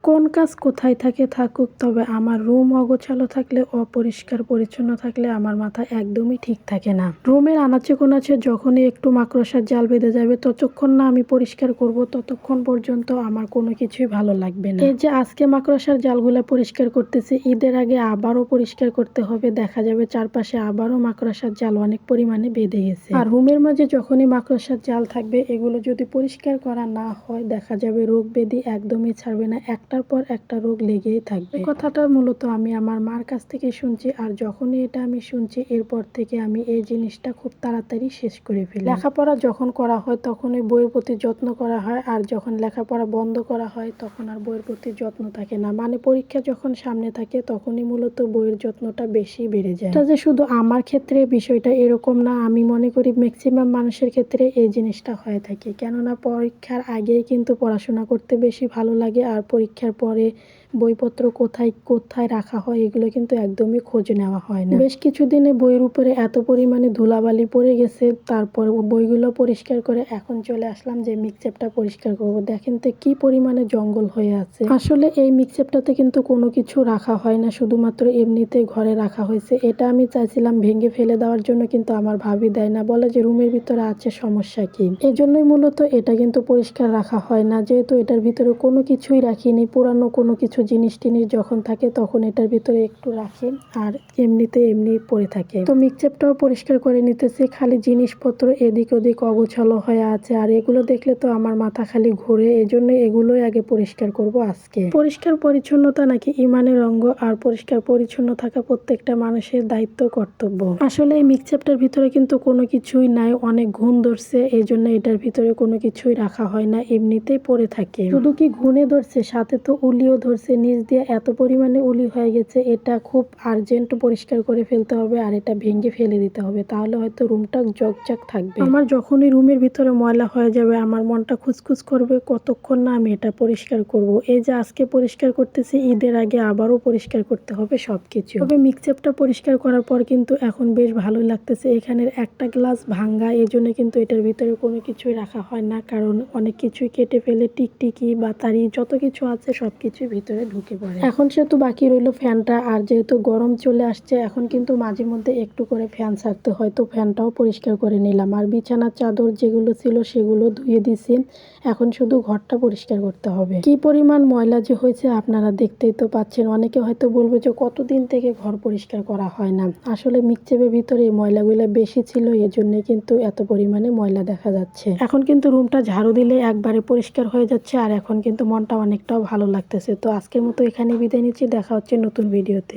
কোন কাজ কোথায় থাকে থাকুক, তবে আমার রুম অগোছালো থাকলে, অপরিষ্কার পরিচ্ছন্ন থাকলে আমার মাথা একদমই ঠিক থাকে না। রুমের আনাচে কোনাচে যখনই একটু মাকড়সার জাল বেঁধে যাবে, ততক্ষণ না আমি পরিষ্কার করব ততক্ষণ পর্যন্ত আমার কোনো কিছুই ভালো লাগবে না। এই যে আজকে মাকড়সার জালগুলা পরিষ্কার করতেছি, ঈদের আগে আবারও পরিষ্কার করতে হবে। দেখা যাবে চারপাশে আবারও মাকড়সার জাল অনেক পরিমাণে বেঁধে গেছে। আর রুমের মাঝে যখনই মাকড়সার জাল থাকবে, এগুলো যদি পরিষ্কার করা না হয়, দেখা যাবে রোগ ব্যাধি একদমই ছাড়বে না, একটার পর একটা রোগ লেগেই থাকবে। এই কথাটা মূলত আমি আমার মার কাছ থেকে শুনছি, আর যখনই এটা আমি শুনছি, এরপর থেকে আমি এই জিনিসটা খুব তাড়াতাড়ি শেষ করে ফেলি। লেখাপড়া যখন করা হয় তখনই বইয়ের প্রতি যত্ন করা হয়, আর যখন লেখাপড়া বন্ধ করা হয় তখন আর বইয়ের প্রতি যত্ন থাকে না। মানে পরীক্ষা যখন সামনে থাকে তখনই মূলত বইয়ের যত্নটা বেশি বেড়ে যায়। এটা যে শুধু আমার ক্ষেত্রে বিষয়টা এরকম না, আমি মনে করি ম্যাক্সিমাম মানুষের ক্ষেত্রে এই জিনিসটা হয়ে থাকে। কেননা পরীক্ষার আগেই কিন্তু পড়াশোনা করতে বেশি ভালো লাগে, আর পরীক্ষার পরে বইপত্র কোথায় কোথায় রাখা হয় এগুলো কিন্তু একদমই খোঁজ নেওয়া হয় না। বেশ কিছুদিনে বইয়ের উপরে এত পরিমাণে ধুলাবালি পড়ে গেছে, তারপর বইগুলো পরিষ্কার করে এখন চলে আসলাম যে মিক্সচাপটা পরিষ্কার করব। দেখেন তো কি পরিমাণে জঙ্গল হয়ে আছে। আসলে এই মিক্সচাপটাতে কিন্তু কোনো কিছু রাখা হয় না, শুধুমাত্র এমনিতে ঘরে রাখা হয়েছে। এটা আমি চাইছিলাম ভেঙে ফেলে দেওয়ার জন্য, কিন্তু আমার ভাবি দেয় না, বলে যে রুমের ভিতরে আছে, সমস্যা কি। এজন্যই মূলত এটা কিন্তু পরিষ্কার রাখা হয় না, যেহেতু এটার ভিতরে কোনো কিছুই রাখিনি। পুরানো কোনো কিছু জিনিস টিনিস যখন থাকে তখন এটার ভিতরে একটু রাখি, আর এমনিতে এমনি পড়ে থাকে। তো মিক্সচাপটাও পরিষ্কার করে নিতেছি, খালি জিনিসপত্র এদিক ওদিক অগোছালো হয়ে আছে, আর এগুলো দেখলে তো আমার মাথা খালি ঘুরে। এজন্য এগুলোই আগে পরিষ্কার করব আজকে। পরিষ্কার পরিচ্ছন্নতা নাকি ইমানের অঙ্গ, আর পরিষ্কার পরিচ্ছন্ন থাকা প্রত্যেকটা মানুষের দায়িত্ব, কর্তব্য। আসলে এই মিক্সচাপটার ভিতরে কিন্তু কোনো কিছুই নাই, অনেক ঘুণ ধরছে, এই জন্য এটার ভিতরে কোনো কিছুই রাখা হয় না, এমনিতেই পড়ে থাকে। শুধু কি ঘুণে ধরছে, সাথে তো উলিও ধরছে, নিচ দিয়ে এত পরিমাণে উলি হয়ে গেছে। এটা খুব আর্জেন্ট পরিষ্কার করে ফেলতে হবে, আর এটা ভেঙে ফেলে দিতে হবে, তাহলে হয়তো রুমটা জকজক থাকবে। আমার যখনই রুমের ভিতরে ময়লা হয়ে যাবে, আমার মনটা খুসখুস করবে, কতক্ষণ না আমি এটা পরিষ্কার করব। এই যে আজকে পরিষ্কার করতেছি, ঈদের আগে আবারও পরিষ্কার করতে হবে সবকিছু। তবে মিক্সচাপটা পরিষ্কার করার পর কিন্তু এখন বেশ ভালোই লাগতেছে। এখানের একটা গ্লাস ভাঙ্গা, এই জন্য কিন্তু এটার ভিতরে কোনো কিছুই রাখা হয় না, কারণ অনেক কিছুই কেটে ফেলে টিকটিকি বাতারি যত কিছু আছে সবকিছুই ভিতরে ঢুকে পড়ে। এখন সেহেতু বাকি রইলো ফ্যানটা, আর যেহেতু গরম চলে আসছে, এখন কিন্তু মাঝে মধ্যে একটু করে ফ্যান ছাড়তে হয়, তো ফ্যানটাও পরিষ্কার করে নিলাম। আর বিছানার চাদর যেগুলো ছিল সেগুলো ধুয়ে দিছি, এখন শুধু ঘরটা পরিষ্কার করতে হবে। কি পরিমাণ ময়লা যে হয়েছে আপনারা দেখতেই তো পাচ্ছেন। অনেকে হয়তো বলবে যে কতদিন থেকে ঘর পরিষ্কার করা হয় না। আসলে মিক্সচাপের ভিতরে ময়লাগুলো বেশি ছিল, এজন্য কিন্তু এত পরিমাণে ময়লা দেখা যাচ্ছে। এখন কিন্তু রুমটা ঝাড়ু দিলে একবারে পরিষ্কার হয়ে যাচ্ছে, আর এখন কিন্তু মনটা অনেকটাও ভালো লাগতেছে। তো আজকের মতো এখানে বিদায় নিচ্ছি, দেখা হচ্ছে নতুন ভিডিওতে।